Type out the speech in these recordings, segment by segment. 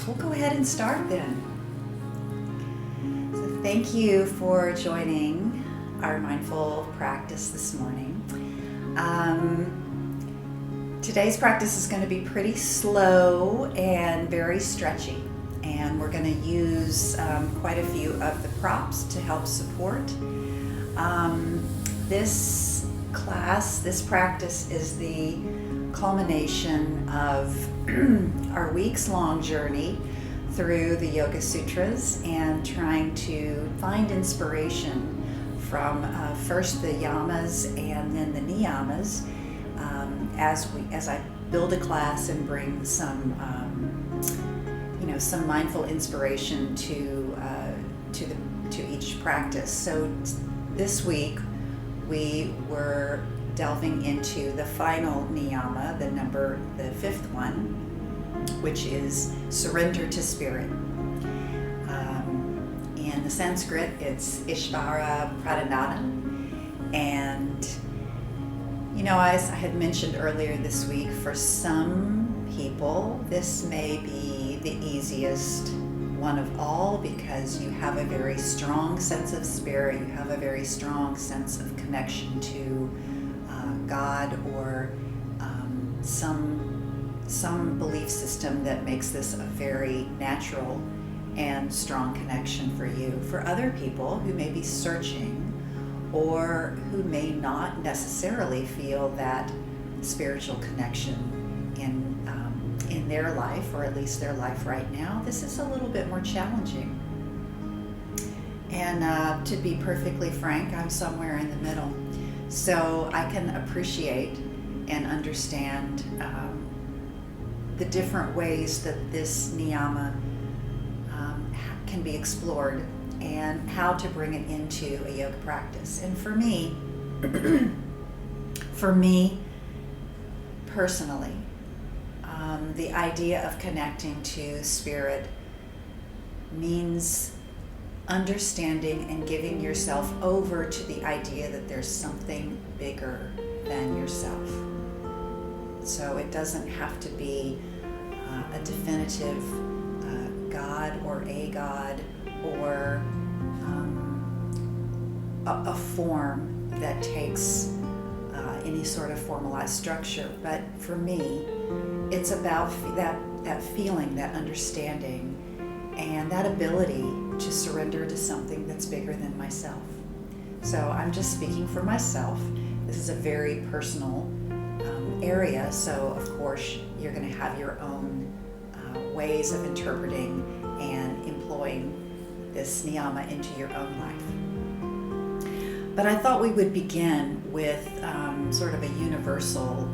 we'll go ahead and start then. So thank you for joining our mindful practice this morning. Today's practice is going to be pretty slow and very stretchy, and we're going to use quite a few of the props to help support. This practice is the culmination of our weeks-long journey through the Yoga Sutras and trying to find inspiration from first the yamas and then the niyamas as I build a class and bring some some mindful inspiration to each practice. So this week we were delving into the final niyama, the fifth one, which is surrender to spirit. In the Sanskrit, it's Ishvara Pradhanana. And, as I had mentioned earlier this week, for some people, this may be the easiest one of all because you have a very strong sense of spirit, you have a very strong sense of connection to God or some belief system that makes this a very natural and strong connection for you. For other people who may be searching or who may not necessarily feel that spiritual connection in their life, or at least their life right now, this is a little bit more challenging. And to be perfectly frank, I'm somewhere in the middle. So I can appreciate and understand the different ways that this niyama can be explored and how to bring it into a yoga practice. And for me personally, the idea of connecting to spirit means understanding and giving yourself over to the idea that there's something bigger than yourself. So it doesn't have to be a definitive God or a God or a form that takes any sort of formalized structure. But for me, it's about that feeling, that understanding, and that ability to surrender to something that's bigger than myself. So I'm just speaking for myself. This is a very personal area, so of course you're going to have your own ways of interpreting and employing this niyama into your own life. But I thought we would begin with sort of a universal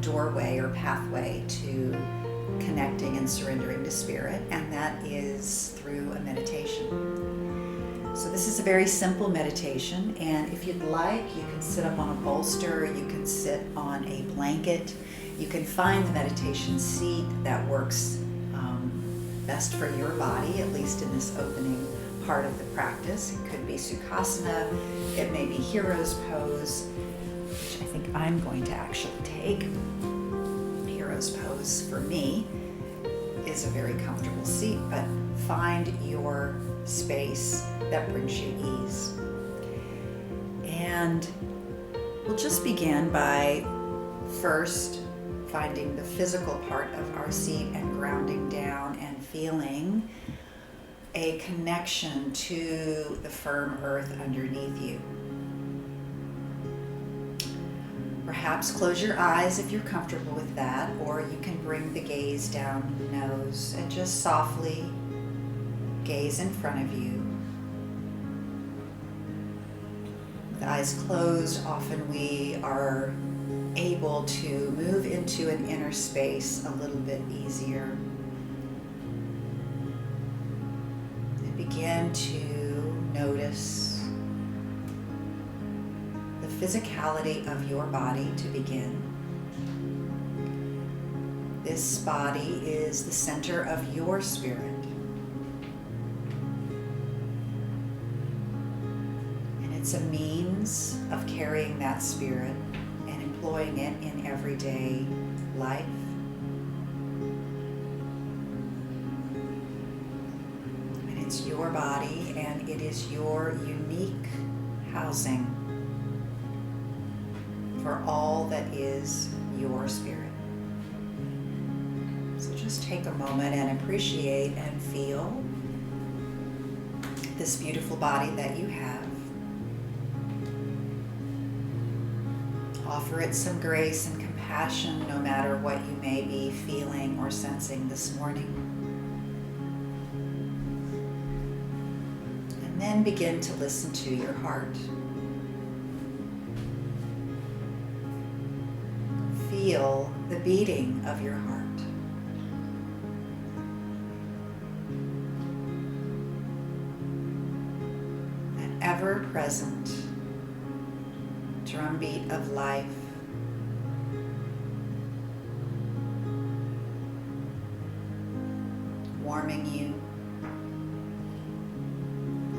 doorway or pathway to connecting and surrendering to spirit, and that is through a meditation. So this is a very simple meditation, and if you'd like, you can sit up on a bolster, you can sit on a blanket, you can find the meditation seat that works best for your body, at least in this opening part of the practice. It could be Sukhasana, it may be Hero's Pose, which I think I'm going to actually take. Hero's Pose for me is a very comfortable seat, but find your space that brings you ease. And we'll just begin by first finding the physical part of our seat and grounding down and feeling a connection to the firm earth underneath you. Perhaps close your eyes if you're comfortable with that, or you can bring the gaze down the nose and just softly gaze in front of you. With eyes closed, often we are able to move into an inner space a little bit easier. And begin to notice the physicality of your body to begin. This body is the center of your spirit. And it's a means of carrying that spirit and employing it in everyday life. It's your body, and it is your unique housing for all that is your spirit. So just take a moment and appreciate and feel this beautiful body that you have. Offer it some grace and compassion no matter what you may be feeling or sensing this morning. And then begin to listen to your heart. Feel the beating of your heart. That ever-present drumbeat of life. Warming you,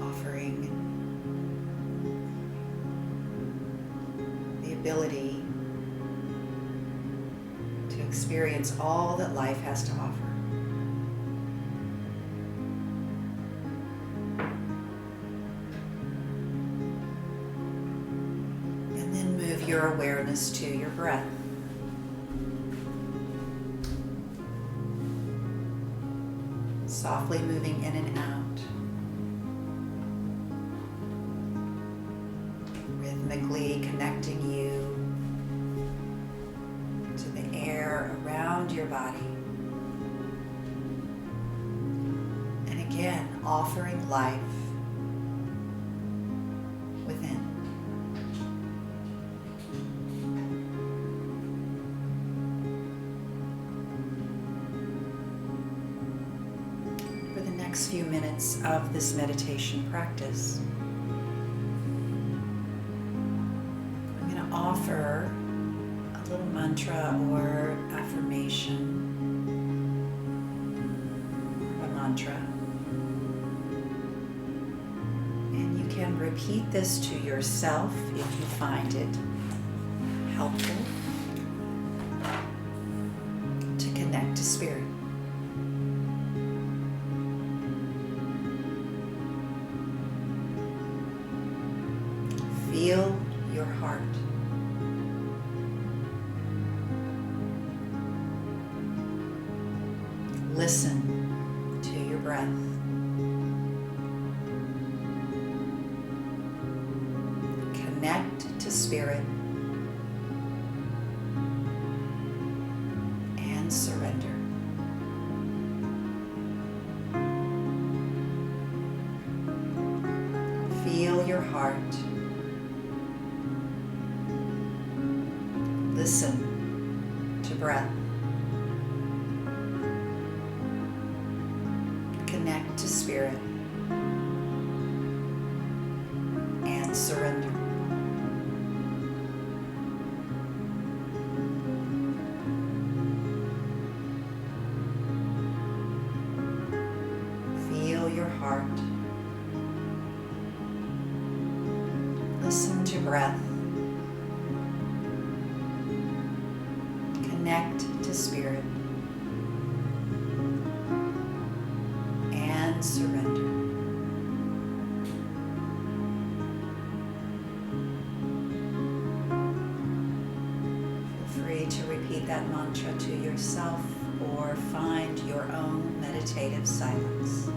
offering the ability to experience all that life has to offer. And then move your awareness to your breath. Softly moving in and out, rhythmically connecting you to the air around your body, and again offering life within. Next few minutes of this meditation practice, I'm going to offer a little mantra or affirmation, or a mantra, and you can repeat this to yourself if you find it helpful to connect to spirit. Feel your heart. Listen to your breath. Connect to spirit and surrender. Feel your heart. Listen to breath. Connect to spirit and surrender. Feel your heart. Listen to breath. Connect to spirit and surrender. Feel free to repeat that mantra to yourself or find your own meditative silence.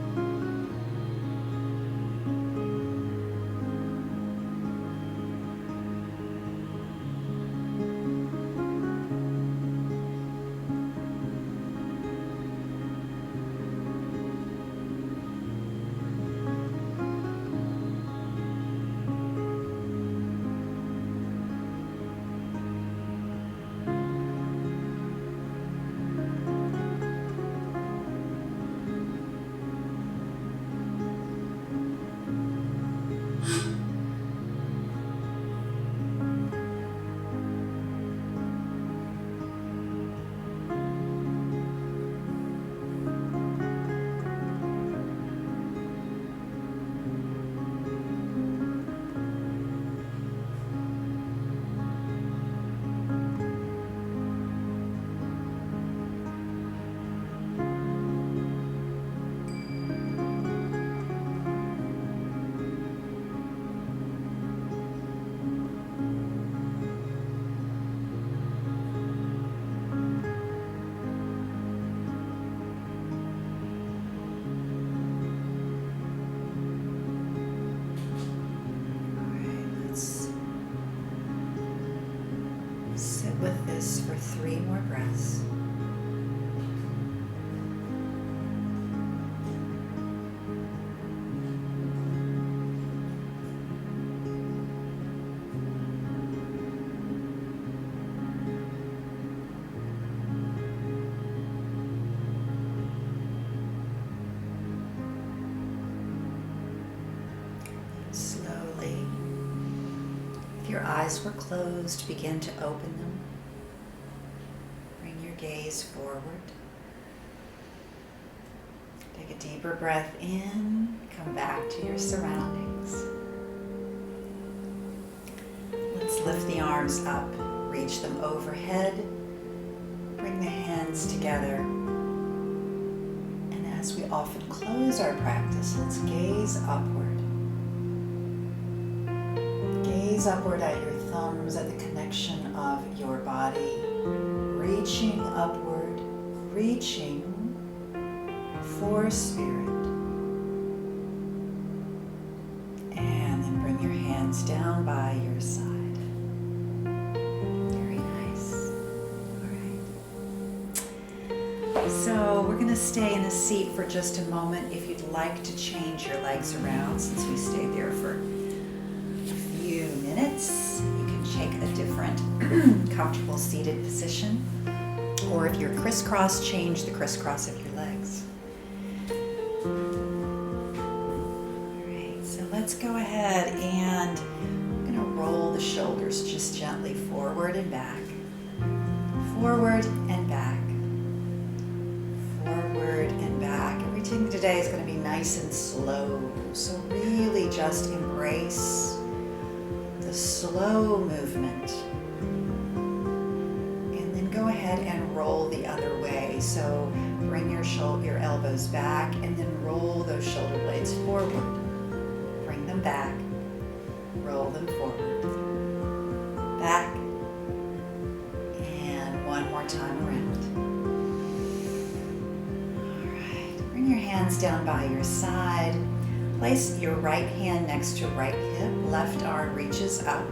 with this for 3 more breaths. Slowly, if your eyes were closed, begin to open them. Bring your gaze forward. Take a deeper breath in. Come back to your surroundings. Let's lift the arms up. Reach them overhead. Bring the hands together. And as we often close our practice, let's gaze upward. Gaze upward at your thumbs, at the connection of your body, reaching upward, reaching for spirit. And then bring your hands down by your side. Very nice. All right. So we're going to stay in a seat for just a moment. If you'd like to change your legs around, since we stayed there for few minutes, you can take a different comfortable seated position, or if you're crisscross, change the crisscross of your legs. Alright, so let's go ahead and I'm going to roll the shoulders just gently forward and back, forward and back, forward and back. Everything today is going to be nice and slow, so really just embrace slow movement, and then go ahead and roll the other way. So bring your elbows back and then roll those shoulder blades forward. Bring them back, roll them forward, back, and one more time around. All right, bring your hands down by your side. Place your right hand next to right hip, left arm reaches up.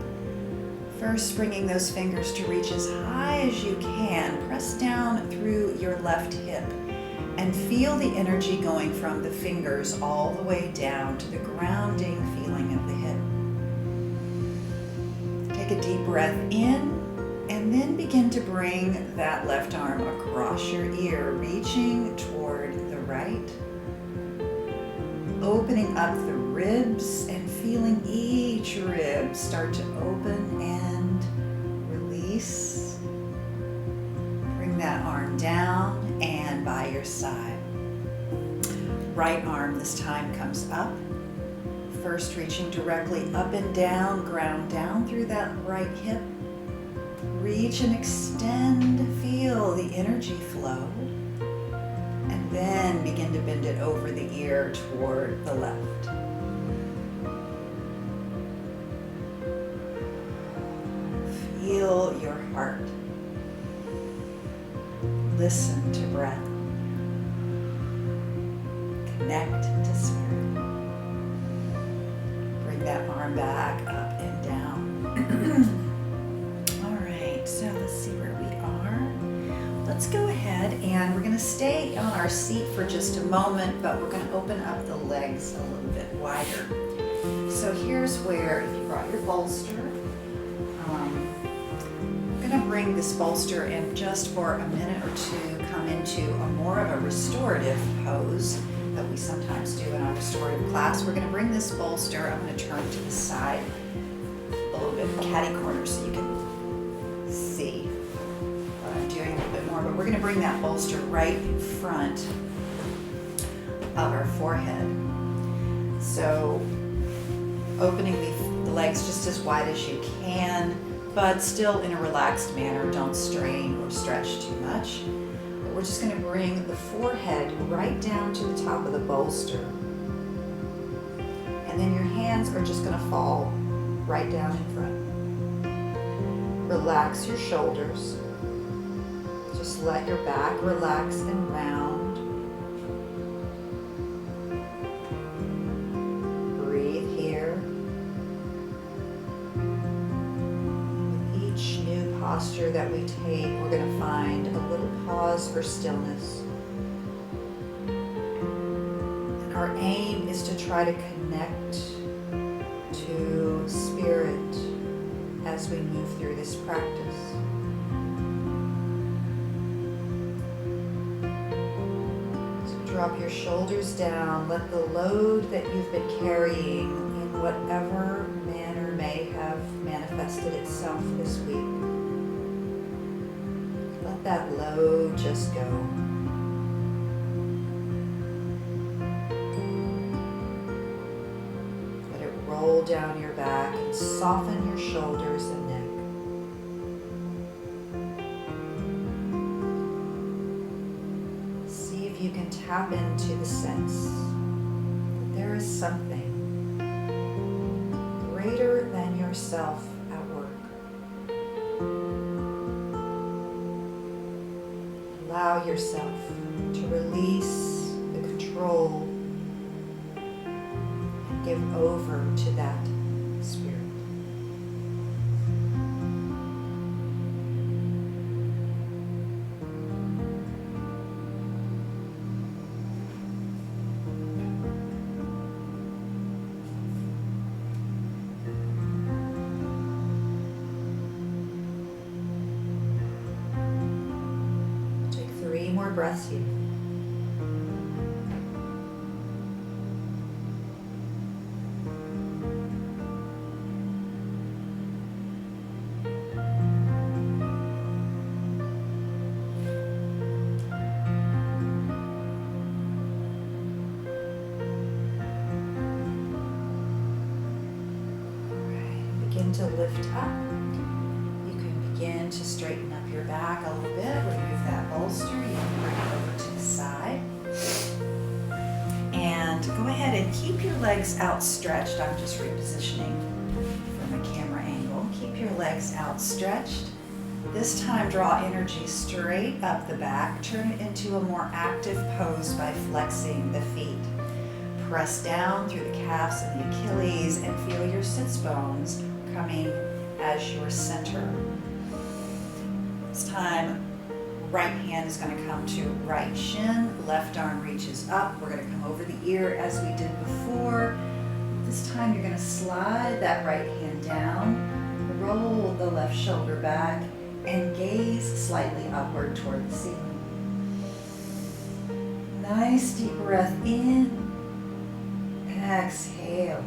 First, bringing those fingers to reach as high as you can. Press down through your left hip and feel the energy going from the fingers all the way down to the grounding feeling of the hip. Take a deep breath in and then begin to bring that left arm across your ear, reaching toward the right. Opening up the ribs and feeling each rib start to open and release. Bring that arm down and by your side. Right arm this time comes up. First reaching directly up and down, ground down through that right hip. Reach and extend, feel the energy flow. Then begin to bend it over the ear toward the left. Feel your heart. Listen to breath. Connect to spirit. Bring that arm back up and down. All right, so let's see where we are. Let's go ahead and we're going to stay on our seat for just a moment, but we're going to open up the legs a little bit wider. So here's where, if you brought your bolster, I'm going to bring this bolster and just for a minute or two come into a more of a restorative pose that we sometimes do in our restorative class. We're going to bring this bolster, I'm going to turn to the side a little bit catty corner so you can see what I'm doing a little bit more, but we're going to bring that bolster right in front of our forehead. So opening the legs just as wide as you can, but still in a relaxed manner. Don't strain or stretch too much. But we're just going to bring the forehead right down to the top of the bolster. And then your hands are just going to fall right down in front. Relax your shoulders. Just let your back relax and round. Breathe here. With each new posture that we take, we're going to find a little pause for stillness. And our aim is to try to connect to spirit as we move through this practice. So drop your shoulders down. Let the load that you've been carrying in whatever manner may have manifested itself this week, let that load just go. Let it roll down your back and soften your shoulders and neck. See if you can tap into the sense that there is something greater than yourself at work. Allow yourself to release the control and give over to that spirit. More breaths here. All right, begin to lift up. You can begin to straighten up your back a little bit. Remove that bolster. You can bring it over to the side. And go ahead and keep your legs outstretched. I'm just repositioning from a camera angle. Keep your legs outstretched. This time, draw energy straight up the back. Turn it into a more active pose by flexing the feet. Press down through the calves and the Achilles and feel your sits bones coming as your center. This time, right hand is going to come to right shin, left arm reaches up. We're going to come over the ear as we did before. This time you're going to slide that right hand down, roll the left shoulder back, and gaze slightly upward toward the ceiling. Nice deep breath in, exhale.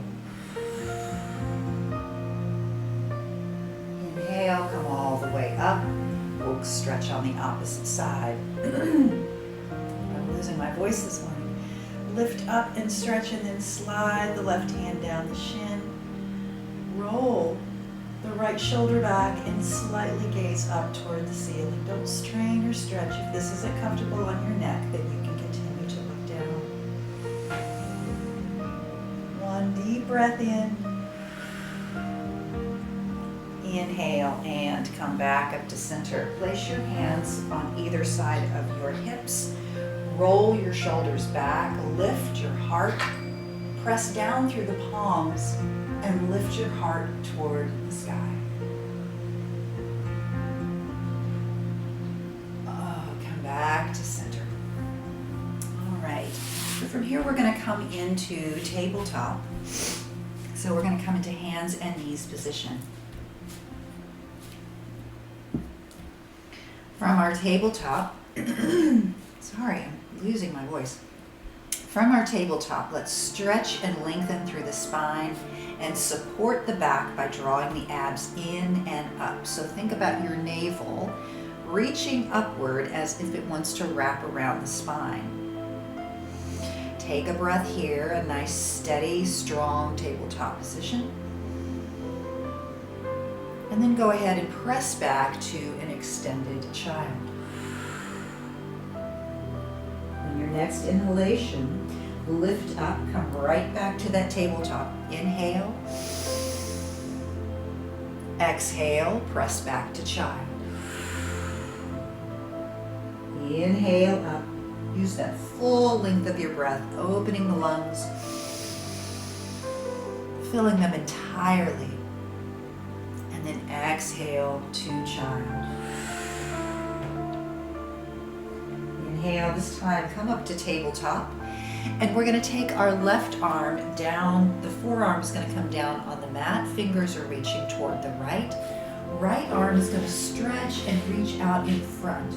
Inhale, come all the way up. We'll stretch on the opposite side. I'm losing my voice this morning. Lift up and stretch and then slide the left hand down the shin. Roll the right shoulder back and slightly gaze up toward the ceiling. Don't strain or stretch. If this isn't comfortable on your neck, then you can continue to look down. One deep breath in. Inhale and come back up to center. Place your hands on either side of your hips. Roll your shoulders back. Lift your heart. Press down through the palms and lift your heart toward the sky. Come back to center. All right. So from here we're going to come into tabletop. So we're going to come into hands and knees position. From our tabletop, sorry, I'm losing my voice. From our tabletop, let's stretch and lengthen through the spine and support the back by drawing the abs in and up. So think about your navel reaching upward as if it wants to wrap around the spine. Take a breath here, a nice, steady, strong tabletop position. And then go ahead and press back to an extended child. On your next inhalation, lift up, come right back to that tabletop. Inhale. Exhale, press back to child. Inhale up. Use that full length of your breath, opening the lungs, filling them entirely. And then exhale to child. Inhale, this time come up to tabletop. And we're going to take our left arm down. The forearm is going to come down on the mat. Fingers are reaching toward the right. Right arm is going to stretch and reach out in front.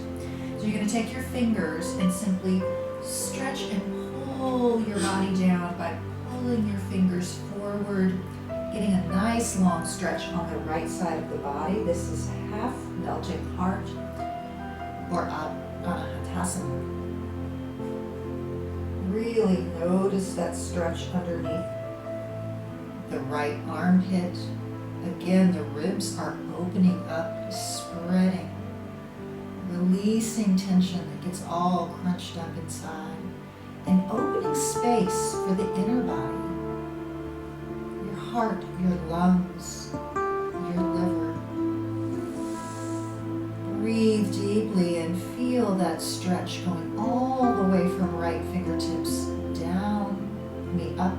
So you're going to take your fingers and simply stretch and pull your body down by pulling your fingers forward, getting a nice long stretch on the right side of the body. This is half melting heart or Anahatasana. Really notice that stretch underneath the right armpit. Again, the ribs are opening up, spreading, releasing tension that gets all crunched up inside, and opening space for the inner body, your heart, your lungs, your liver. Breathe deeply and feel that stretch going all the way from right fingertips down, up,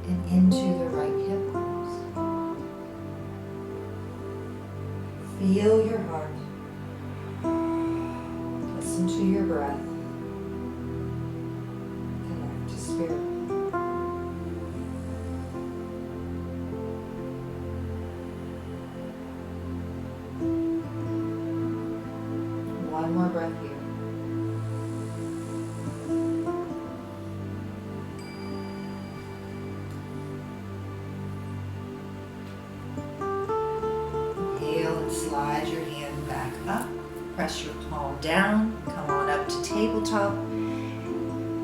and into the right hip bones. Feel your heart. Listen to your breath. Connect to spirit. One more breath here. Inhale and slide your hand back up. Press your palm down. Come on up to tabletop.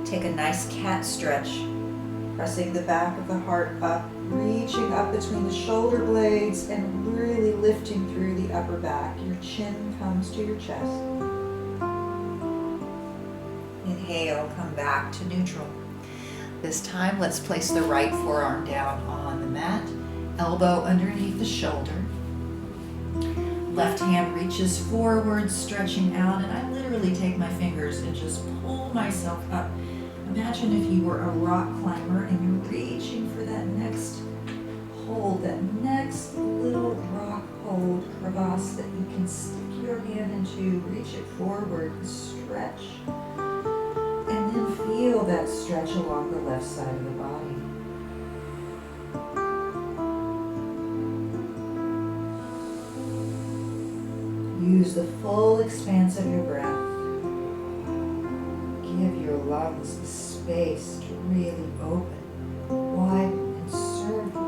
Take a nice cat stretch. Pressing the back of the heart up, reaching up between the shoulder blades and really lifting through the upper back. Your chin comes to your chest. Inhale, come back to neutral. This time, let's place the right forearm down on the mat, elbow underneath the shoulder. Left hand reaches forward, stretching out, and I literally take my fingers and just pull myself up. Imagine if you were a rock climber and you're reaching for that next hold, that next little rock hold crevasse that you can stick your hand into, reach it forward, stretch, and then feel that stretch along the left side of the body. Use the full expanse of your breath. Give your lungs the space to really open, widen, and serve you.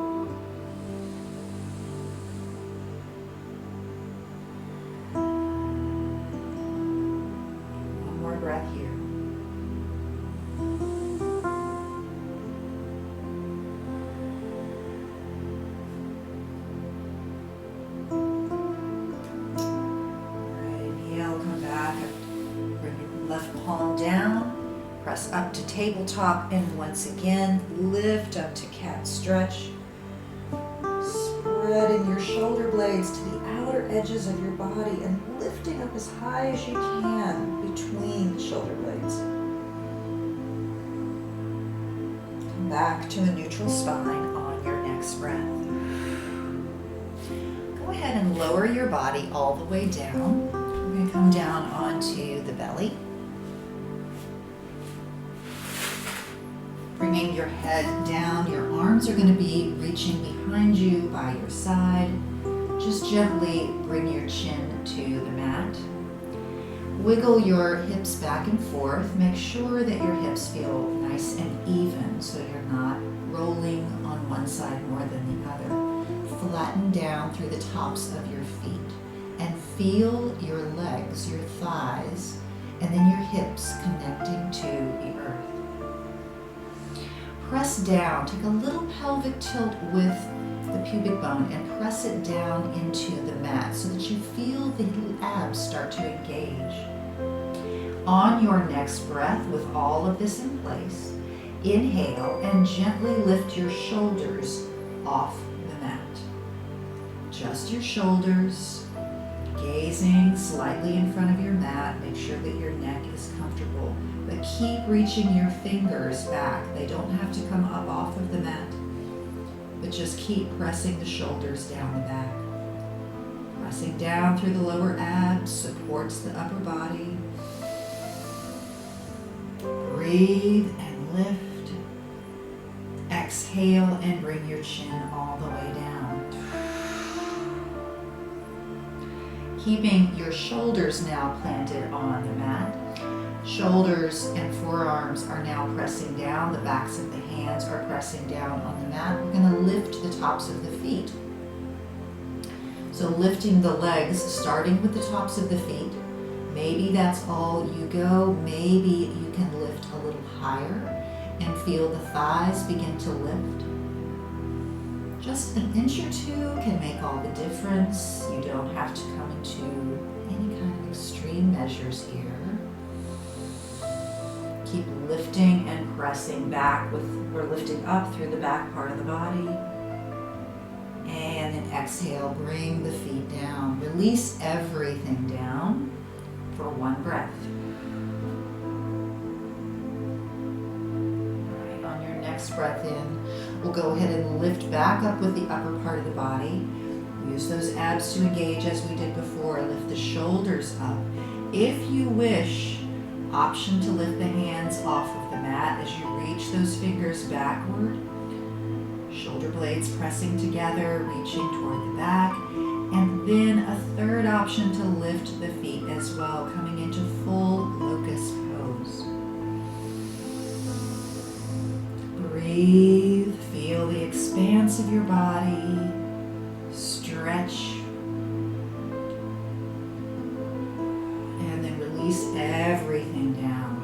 One more breath here. Come back, bring your left palm down, press up to tabletop, and once again, lift up to cat stretch. Spreading your shoulder blades to the outer edges of your body and lifting up as high as you can between the shoulder blades. Come back to a neutral spine on your next breath. Go ahead and lower your body all the way down. We're going to come down onto the belly. Bringing your head down, your arms are going to be reaching behind you by your side. Just gently bring your chin to the mat. Wiggle your hips back and forth. Make sure that your hips feel nice and even so you're not rolling on one side more than the other. Flatten down through the tops of your feet. And feel your legs, your thighs, and then your hips connecting to the earth. Press down, take a little pelvic tilt with the pubic bone and press it down into the mat so that you feel the abs start to engage. On your next breath, with all of this in place, inhale and gently lift your shoulders off the mat. Just your shoulders. Gazing slightly in front of your mat, make sure that your neck is comfortable, but keep reaching your fingers back. They don't have to come up off of the mat. but just keep pressing the shoulders down the back. Pressing down through the lower abs supports the upper body. Breathe and lift. Exhale and bring your chin all the way down. Keeping your shoulders now planted on the mat. Shoulders and forearms are now pressing down. The backs of the hands are pressing down on the mat. We're going to lift the tops of the feet. So lifting the legs, starting with the tops of the feet. Maybe that's all you go. Maybe you can lift a little higher and feel the thighs begin to lift. Just an inch or two can make all the difference. You don't have to come into any kind of extreme measures here. Keep lifting and pressing back or lifting up through the back part of the body. And then exhale, bring the feet down. Release everything down for one breath. All right, on your next breath in, we'll go ahead and lift back up with the upper part of the body. Use those abs to engage as we did before. Lift the shoulders up. If you wish, option to lift the hands off of the mat as you reach those fingers backward. Shoulder blades pressing together, reaching toward the back. And then a third option to lift the feet as well, coming into full locust pose. Breathe, feel the expanse of your body. Stretch. And then release everything down.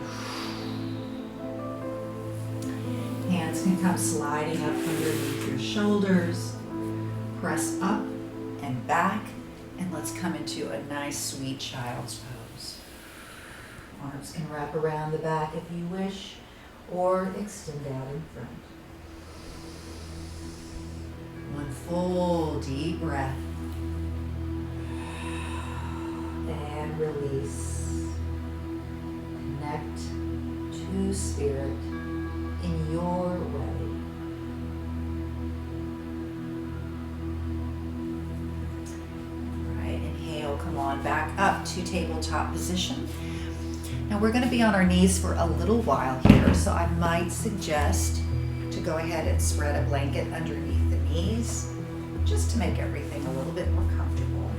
Hands can come sliding up underneath your shoulders. Press up and back, and let's come into a nice sweet child's pose. Arms can wrap around the back if you wish, or extend out in front. One full deep breath. And release. Connect to spirit in your way. All right, inhale, come on back up to tabletop position. Now we're going to be on our knees for a little while here, so I might suggest to go ahead and spread a blanket underneath the knees, just to make everything a little bit more comfortable.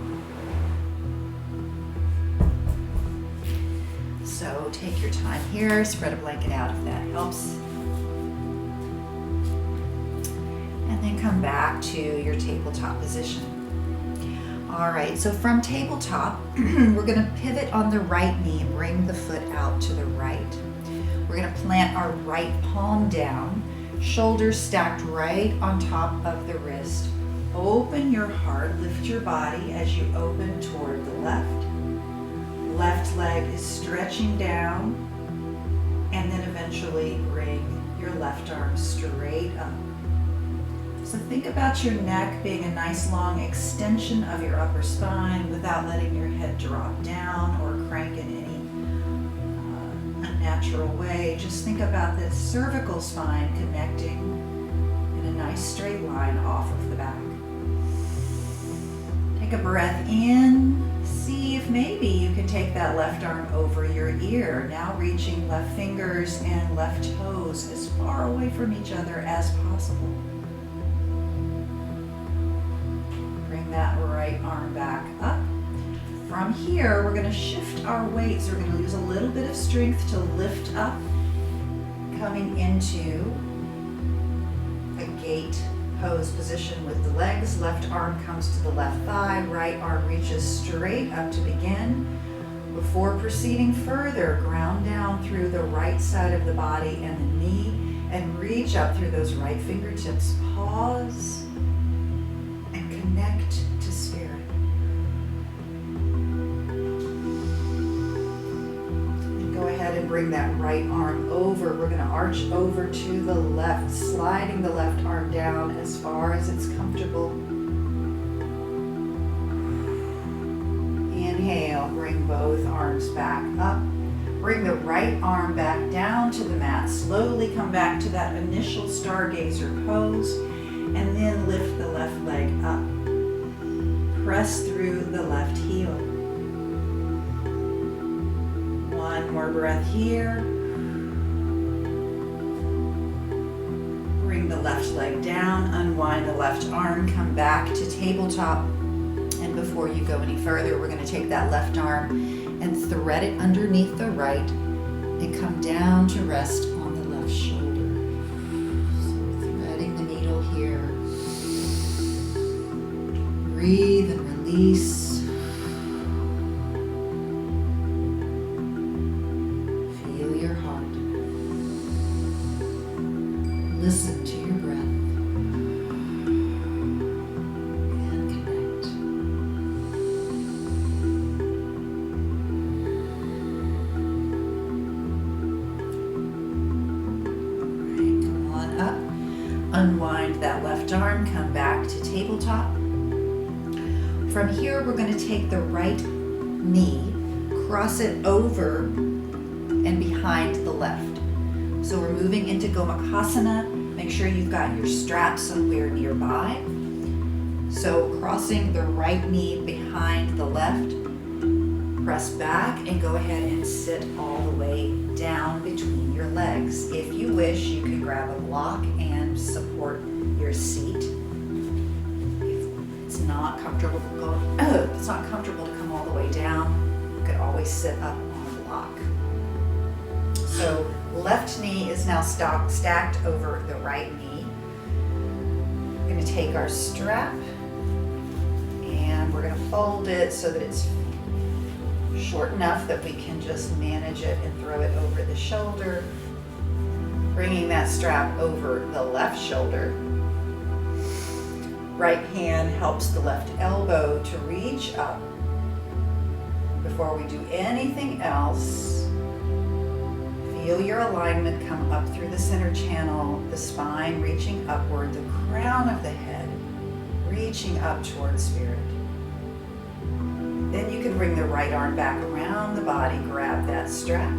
So take your time here, spread a blanket out if that helps. And then come back to your tabletop position. All right, so from tabletop, we're going to pivot on the right knee and bring the foot out to the right. We're going to plant our right palm down, shoulders stacked right on top of the wrist. Open your heart, lift your body as you open toward the left. Left leg is stretching down, and then eventually bring your left arm straight up. So think about your neck being a nice long extension of your upper spine without letting your head drop down or crank in any unnatural way. Just think about this cervical spine connecting in a nice straight line off of the back. Take a breath in. See if maybe you can take that left arm over your ear. Now reaching left fingers and left toes as far away from each other as possible. Bring that right arm back up. From here, we're going to shift our weights. We're going to use a little bit of strength to lift up, coming into a gate pose position with the legs. Left arm comes to the left thigh, right arm reaches straight up to begin. Before proceeding further, ground down through the right side of the body and the knee and reach up through those right fingertips. Pause and connect to spirit. And go ahead and bring that right arm over. We're going to arch over to the left, sliding the left arm down as far as it's comfortable. Inhale, bring both arms back up. Bring the right arm back down to the mat. Slowly come back to that initial stargazer pose. And then lift the left leg up. Press through the left heel. One more breath here. Bring the left leg down, unwind the left arm, come back to tabletop. And before you go any further, we're going to take that left arm and thread it underneath the right and come down to rest on the left shoulder. So threading the needle here. Breathe and release. Feel your heart. Listen to your breath. And connect. Alright, come on up. Unwind that left arm, come back to tabletop. From here, we're going to take the right knee, cross it over and behind the left. So we're moving into Gomukhasana. Make sure you've got your strap somewhere nearby. So crossing the right knee behind the left, press back and go ahead and sit all the way down between your legs. If you wish, you can grab a block and support your seat. It's not comfortable to come all the way down, you could always sit up on a block. So left knee is now stacked over the right knee. We're going to take our strap and we're going to fold it so that it's short enough that we can just manage it and throw it over the shoulder. Bringing that strap over the left shoulder. Right hand helps the left elbow to reach up. Before we do anything else, feel your alignment come up through the center channel, the spine reaching upward, the crown of the head reaching up towards spirit. Then you can bring the right arm back around the body, grab that strap,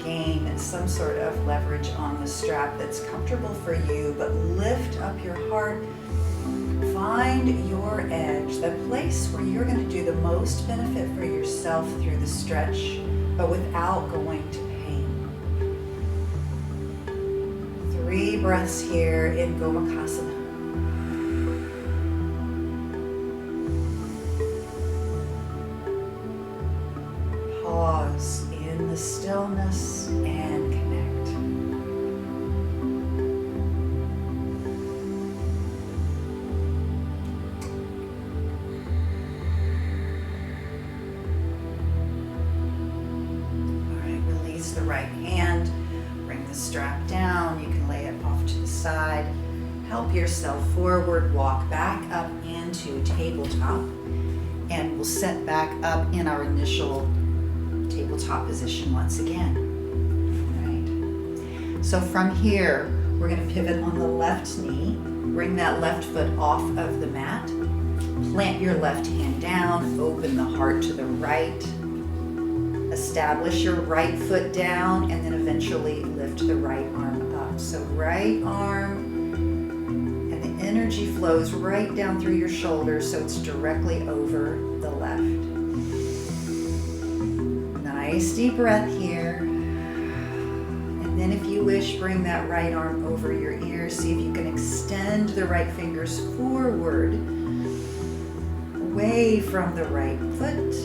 gain some sort of leverage on the strap that's comfortable for you, but lift up your heart. Find your edge, the place where you're going to do the most benefit for yourself through the stretch, but without going to pain. 3 breaths here in Gomukhasana. Pause in the stillness and connect. The right hand, bring the strap down, you can lay it off to the side, help yourself forward, walk back up into tabletop, and we'll set back up in our initial tabletop position once again. All right. So from here, we're going to pivot on the left knee, bring that left foot off of the mat, plant your left hand down, open the heart to the right, establish your right foot down, and then eventually lift the right arm up. So right arm, and the energy flows right down through your shoulders so it's directly over the left. Nice deep breath here. And then if you wish, bring that right arm over your ear. See if you can extend the right fingers forward, away from the right foot.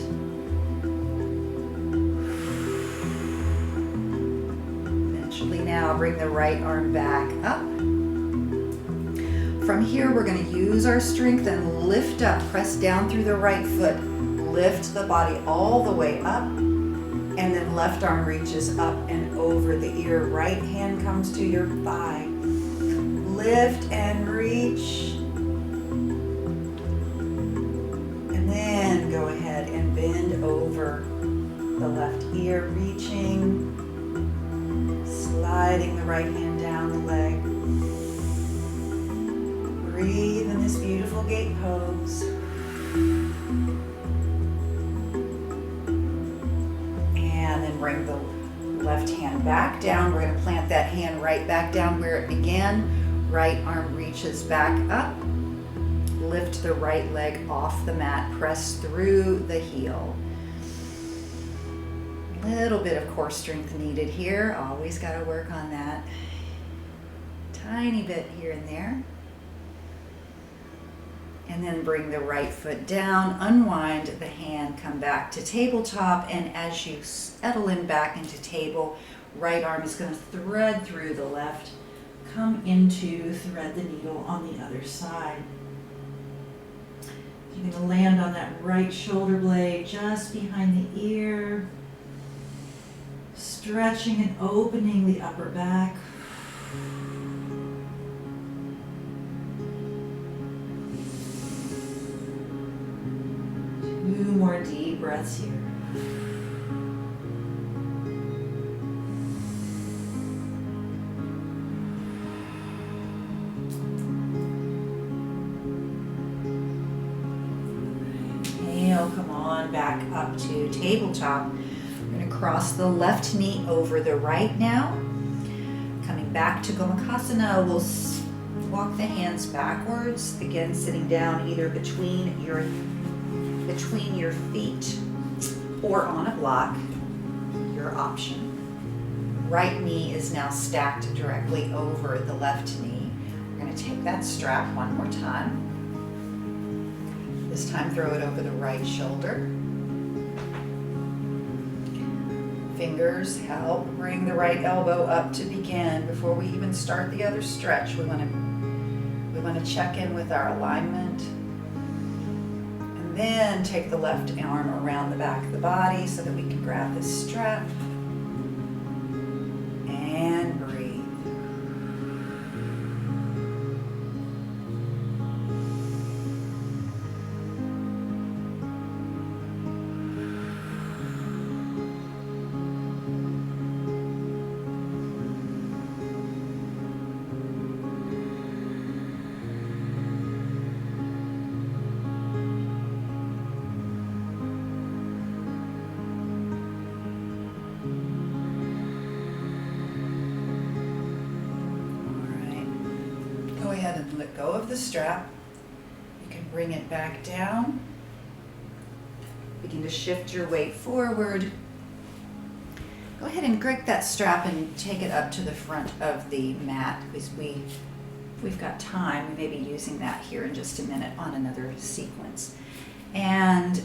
Now bring the right arm back up. From here, we're going to use our strength and lift up, press down through the right foot, lift the body all the way up, and then left arm reaches up and over the ear. Right hand comes to your thigh. Lift and reach. And then go ahead and bend over the left ear, reaching. Sliding the right hand down the leg. Breathe in this beautiful gate pose. And then bring the left hand back down. We're going to plant that hand right back down where it began. Right arm reaches back up. Lift the right leg off the mat. Press through the heel. Little bit of core strength needed here. Always got to work on that. Tiny bit here and there. And then bring the right foot down, unwind the hand, come back to tabletop, and as you settle in back into table, right arm is going to thread through the left, come into thread the needle on the other side. You're going to land on that right shoulder blade just behind the ear, stretching and opening the upper back. More deep breaths here. Inhale, come on back up to tabletop. We're going to cross the left knee over the right now. Coming back to Gomukhasana, we'll walk the hands backwards. Again, sitting down either between your feet or on a block, your option. Right knee is now stacked directly over the left knee. We're going to take that strap one more time. This time throw it over the right shoulder. Fingers help bring the right elbow up to begin. Before we even start the other stretch, we want to check in with our alignment. Then take the left arm around the back of the body so that we can grab this strap and breathe. And let go of the strap. You can bring it back down. Begin to shift your weight forward. Go ahead and grip that strap and take it up to the front of the mat because we've got time. We may be using that here in just a minute on another sequence. And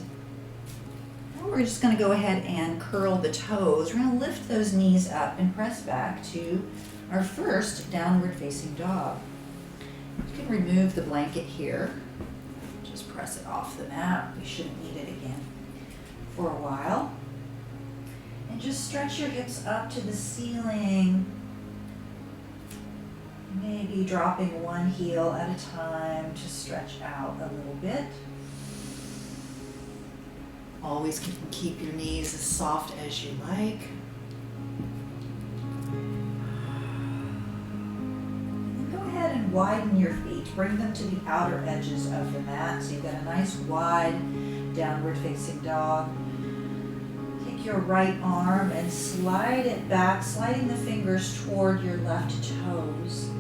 we're just going to go ahead and curl the toes. We're going to lift those knees up and press back to our first downward facing dog. You can remove the blanket here. Just press it off the mat. We shouldn't need it again for a while. And just stretch your hips up to the ceiling. Maybe dropping one heel at a time to stretch out a little bit. Always keep your knees as soft as you like. And widen your feet. Bring them to the outer edges of the mat. So you've got a nice wide downward facing dog. Take your right arm and slide it back, sliding the fingers toward your left toes.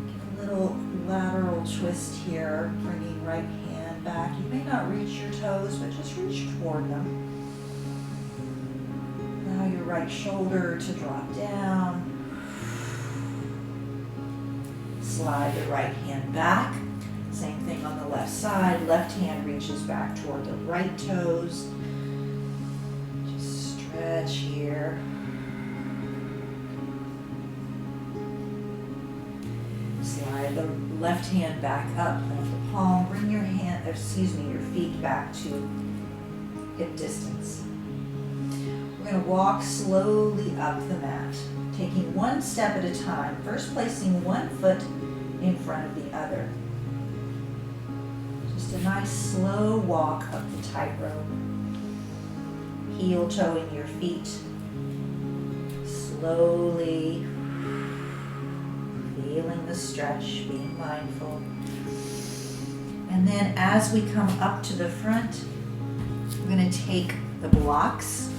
Give a little lateral twist here, bringing right hand back. You may not reach your toes, but just reach toward them. Allow your right shoulder to drop down. Slide the right hand back. Same thing on the left side. Left hand reaches back toward the right toes. Just stretch here. Slide the left hand back up, plant the palm. Bring your your feet back to hip distance. We're going to walk slowly up the mat, taking one step at a time. First placing one foot in front of the other. Just a nice slow walk up the tightrope. Heel toeing your feet. Slowly feeling the stretch, being mindful. And then as we come up to the front, we're going to take the blocks,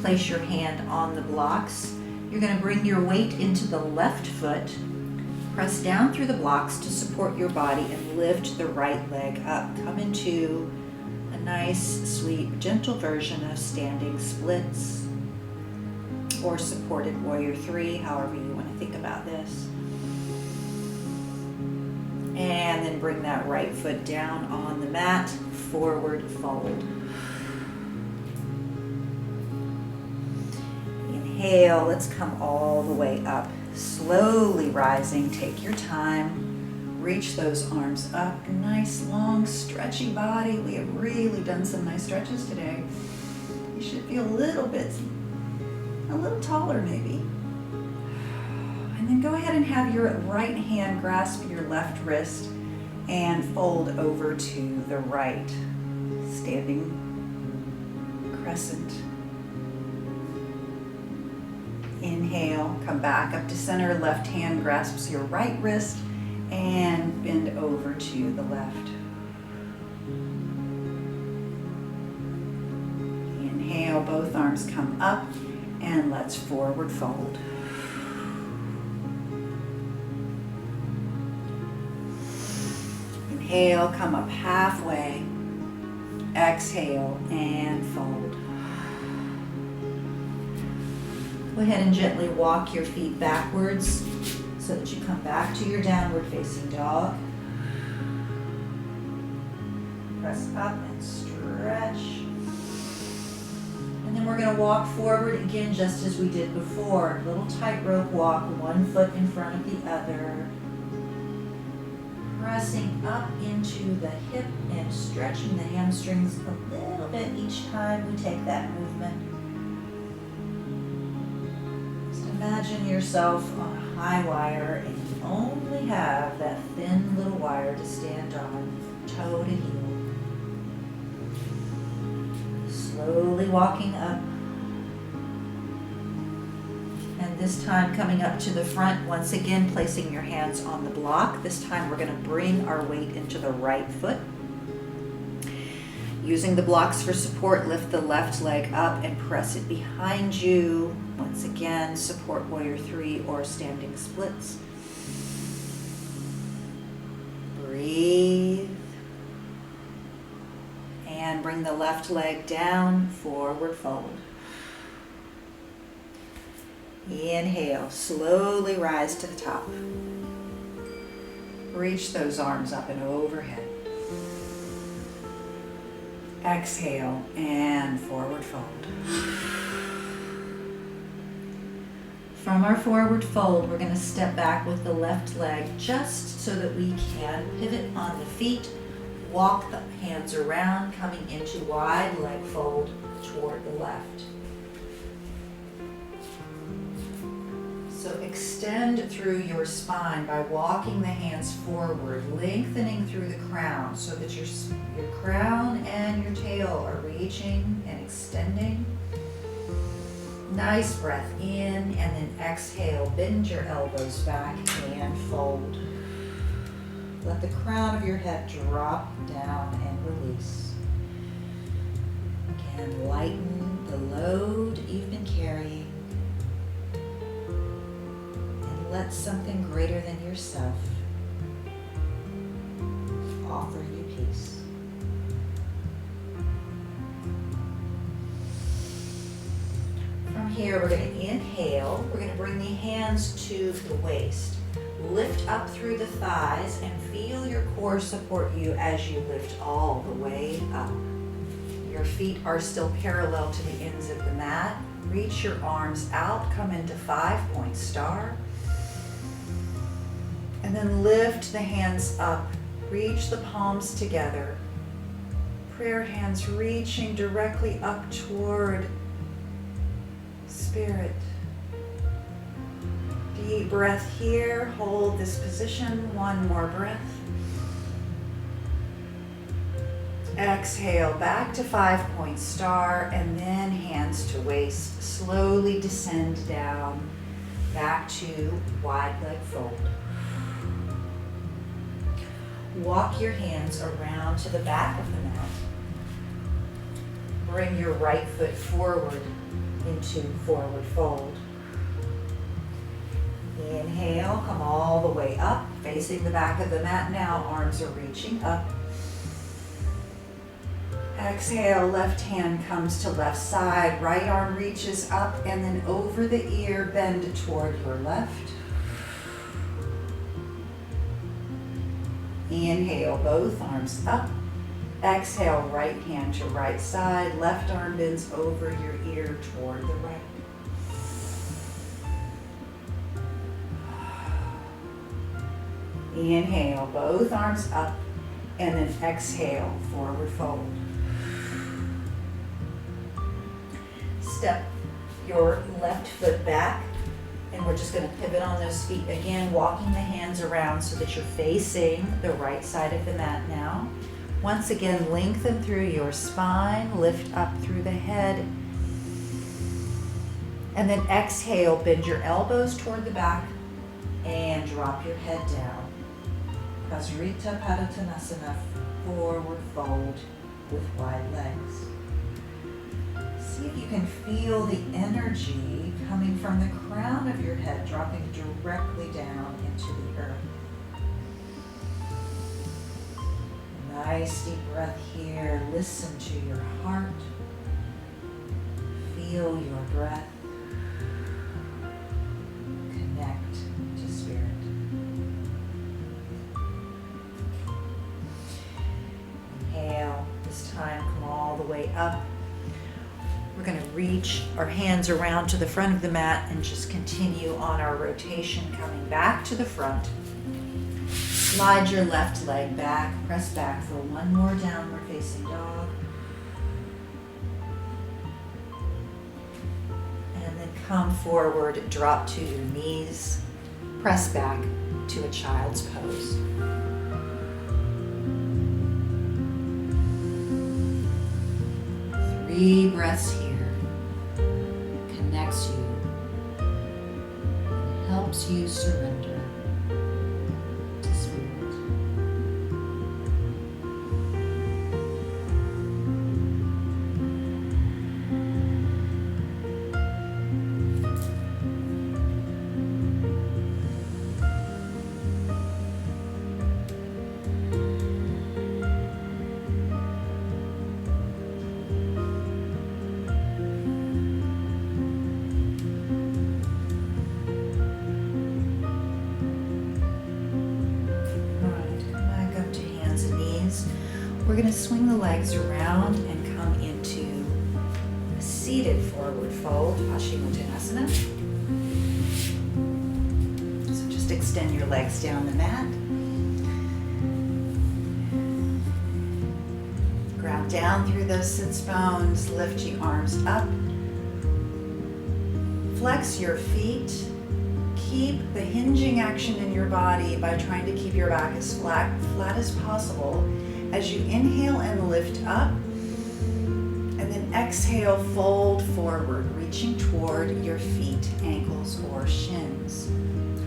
place your hand on the blocks. You're going to bring your weight into the left foot. Press down through the blocks to support your body and lift the right leg up. Come into a nice, sweet, gentle version of standing splits or supported warrior 3, however you want to think about this. And then bring that right foot down on the mat, forward fold. Inhale, let's come all the way up. Slowly rising, take your time. Reach those arms up. Nice, long, stretchy body. We have really done some nice stretches today. You should feel a little taller maybe. And then go ahead and have your right hand grasp your left wrist and fold over to the right, standing crescent. Inhale, come back up to center, left hand grasps your right wrist and bend over to the left. Inhale, both arms come up and let's forward fold. Inhale, come up halfway. Exhale and fold. Go ahead and gently walk your feet backwards so that you come back to your downward facing dog. Press up and stretch. And then we're going to walk forward again just as we did before. Little tightrope walk, one foot in front of the other. Pressing up into the hip and stretching the hamstrings a little bit each time we take that movement. Just imagine yourself on a high wire and you only have that thin little wire to stand on, toe to heel. Slowly walking up. And this time coming up to the front, once again placing your hands on the block. This time we're going to bring our weight into the right foot. Using the blocks for support, lift the left leg up and press it behind you. Once again, support warrior 3 or standing splits. Breathe. And bring the left leg down, forward fold. Inhale, slowly rise to the top. Reach those arms up and overhead. Exhale and forward fold. From our forward fold, we're going to step back with the left leg just so that we can pivot on the feet, walk the hands around, coming into wide leg fold toward the left. So extend through your spine by walking the hands forward, lengthening through the crown so that your crown and your tail are reaching and extending. Nice breath in and then exhale. Bend your elbows back and fold. Let the crown of your head drop down and release. Again, lighten the load you've been carrying. Let something greater than yourself offer you peace. From here, we're going to inhale. We're going to bring the hands to the waist. Lift up through the thighs and feel your core support you as you lift all the way up. Your feet are still parallel to the ends of the mat. Reach your arms out, come into 5-point star. And then lift the hands up, reach the palms together. Prayer hands reaching directly up toward spirit. Deep breath here, hold this position, one more breath. Exhale, back to 5-point star, and then hands to waist. Slowly descend down, back to wide leg fold. Walk your hands around to the back of the mat. Bring your right foot forward into forward fold. Inhale, come all the way up, facing the back of the mat now. Arms are reaching up. Exhale, left hand comes to left side, right arm reaches up and then over the ear, bend toward your left. Inhale, both arms up. Exhale, right hand to right side, left arm bends over your ear toward the right. Inhale, both arms up, and then exhale, forward fold. Step your left foot back, and we're just going to pivot on those feet again, walking the hands around so that you're facing the right side of the mat now. Once again, lengthen through your spine, lift up through the head, and then exhale, bend your elbows toward the back and drop your head down. Pasrita Padottanasana, forward fold with wide legs. See if you can feel the energy coming from the crown of your head, dropping directly down into the earth. Nice deep breath here. Listen to your heart. Feel your breath. Connect to spirit. Inhale. This time, come all the way up. We're going to reach our hands around to the front of the mat and just continue on our rotation, coming back to the front. Slide your left leg back, press back for one more downward facing dog. And then come forward, drop to your knees, press back to a child's pose. Three breaths here. Connects you and helps you surrender to spirit. We're going to swing the legs around and come into a seated forward fold, Paschimottanasana. So just extend your legs down the mat. Ground down through those sits bones, lift your arms up. Flex your feet. Keep the hinging action in your body by trying to keep your back as flat as possible. As you inhale and lift up, and then exhale, fold forward, reaching toward your feet, ankles, or shins.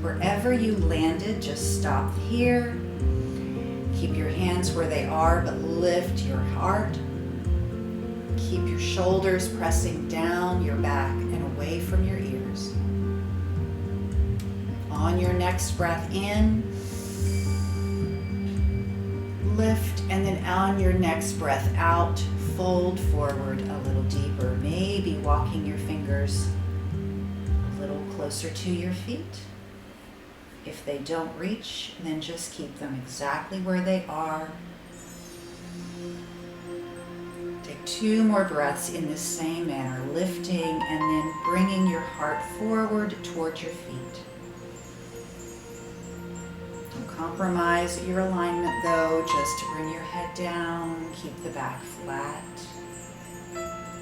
Wherever you landed, just stop here. Keep your hands where they are, but lift your heart. Keep your shoulders pressing down your back and away from your ears. On your next breath in, lift, and then on your next breath out, fold forward a little deeper, maybe walking your fingers a little closer to your feet. If they don't reach, then just keep them exactly where they are. Take 2 more breaths in the same manner, lifting and then bringing your heart forward towards your feet. Compromise your alignment though, just to bring your head down, keep the back flat.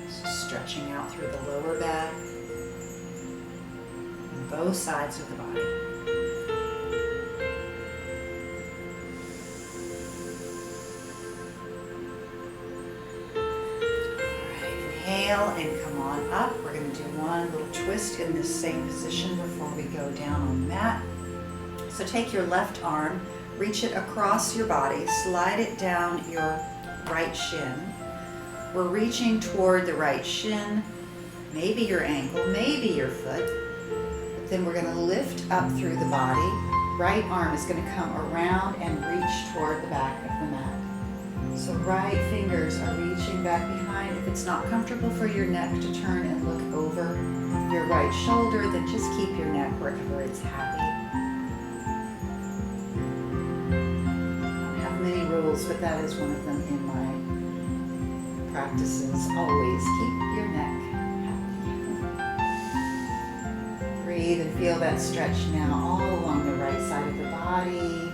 So stretching out through the lower back and both sides of the body. Alright, inhale and come on up. We're going to do one little twist in this same position before we go down on the mat. So take your left arm, reach it across your body, slide it down your right shin. We're reaching toward the right shin, maybe your ankle, maybe your foot. But Then we're going to lift up through the body. Right arm is going to come around and reach toward the back of the mat. So right fingers are reaching back behind. If it's not comfortable for your neck to turn and look over your right shoulder, then just keep your neck wherever it's happy. I don't have many rules, but that is one of them in my practices. Always keep your neck happy. Breathe and feel that stretch now all along the right side of the body.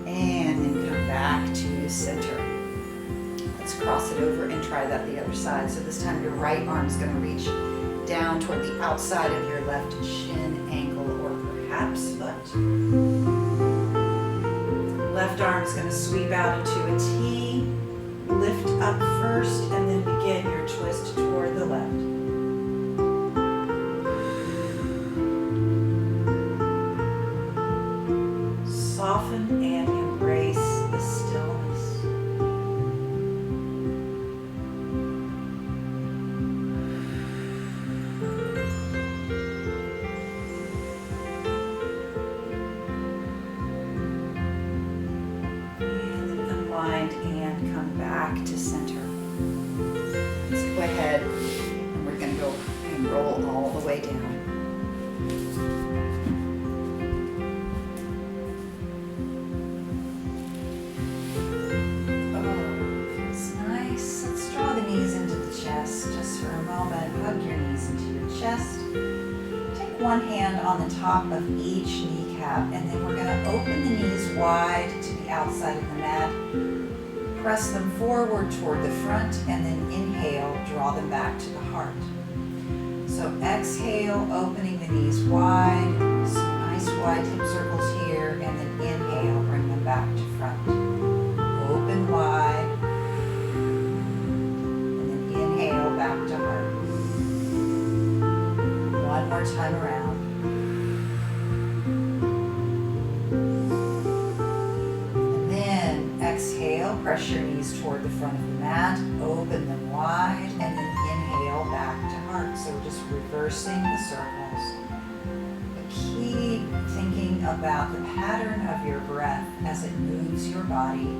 And then come back to center. Let's cross it over and try that the other side. So this time your right arm is going to reach down toward the outside of your left shin, ankle, or perhaps foot. Left arm is going to sweep out into a T. Lift up first and then begin your twist toward the left. Soften and embrace the stillness. And then unwind and come back to center. Let's go ahead and we're going to go and roll all the way down. Just for a moment, hug your knees into your chest. Take one hand on the top of each kneecap, and then we're going to open the knees wide to the outside of the mat. Press them forward toward the front, and then inhale, draw them back to the heart. So exhale, opening the knees wide, some nice wide hip circles here, and then inhale, bring them back to front. Open wide. Back to heart. One more time around. And then exhale, press your knees toward the front of the mat, open them wide, and then inhale back to heart. So we're just reversing the circles. But keep thinking about the pattern of your breath as it moves your body.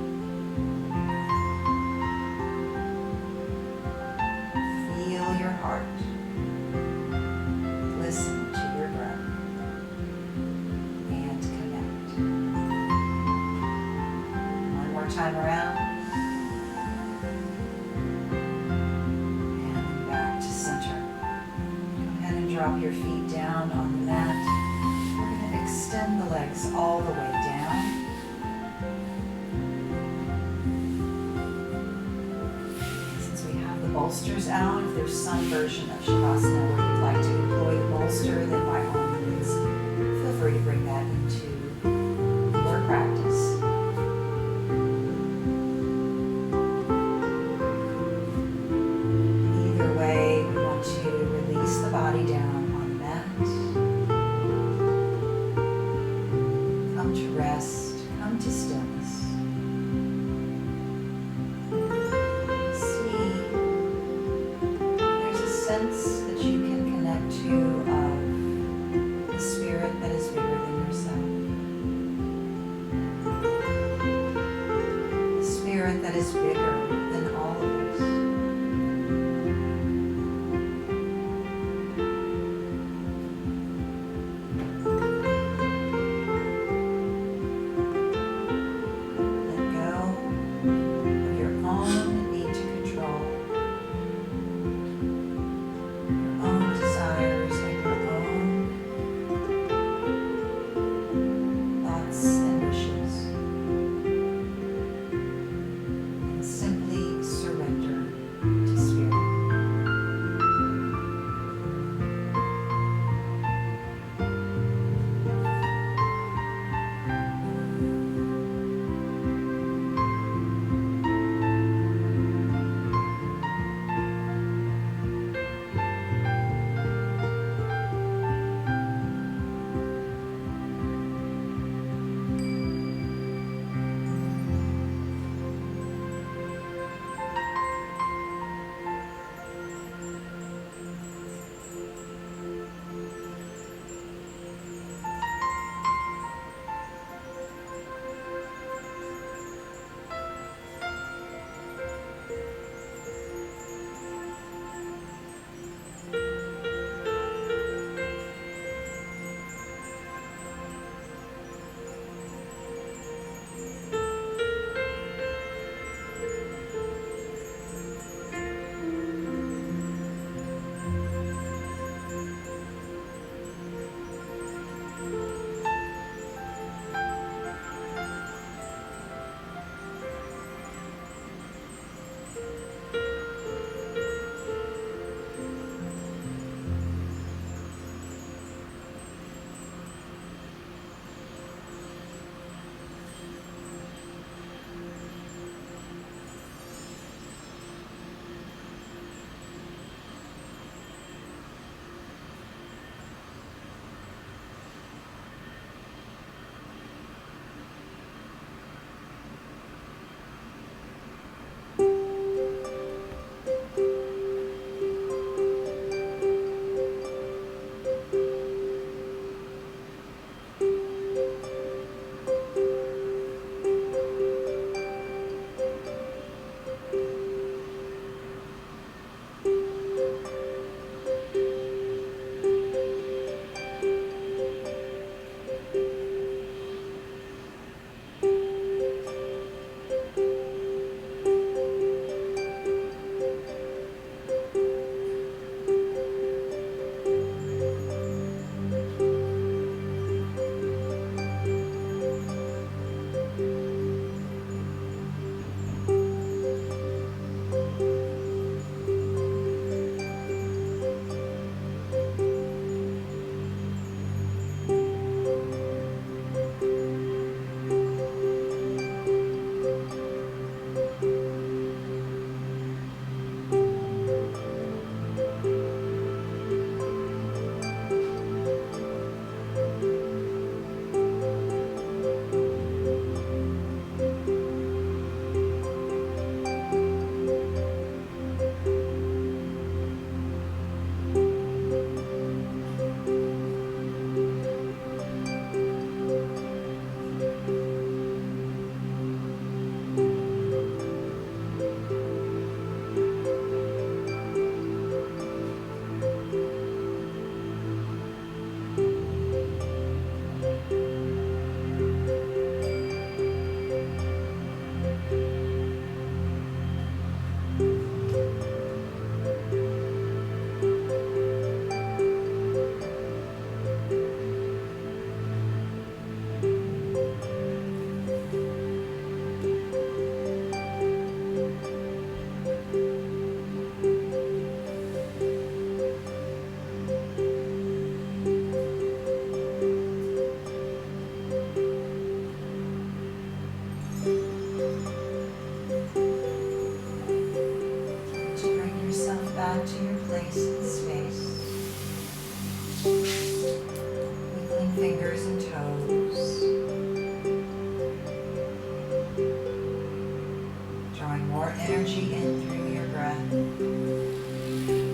Your heart. Listen to your breath and connect. One more time around. And then back to center. Go ahead and drop your feet down on the mat. We're going to extend the legs all the way down. Bolsters out. If there's some version of Shavasana where you'd like to employ the bolster, then by all means, feel free to bring that into your practice. Either way, we want to release the body down on the mat. Come to rest, come to stillness. Sense that you can connect to the spirit that is bigger than yourself. The spirit that is bigger than all of us. Let go of your own need to control. place in space. Wiggling fingers and toes. Drawing more energy in through your breath.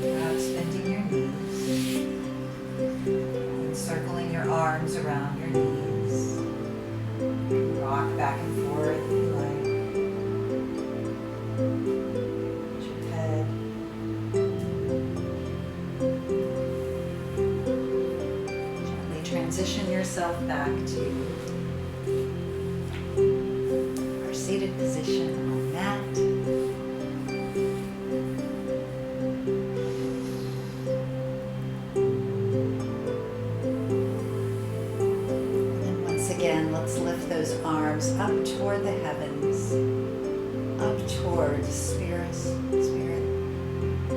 Perhaps bending your knees. Encircling your arms around your knees. Rock back and forth if you like. Your head. Gently transition yourself back to our seated position on mat. Again, let's lift those arms up toward the heavens, up toward Spirit,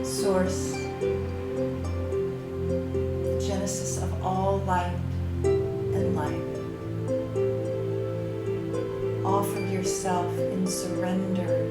Source, the genesis of all light and life. Offer yourself in surrender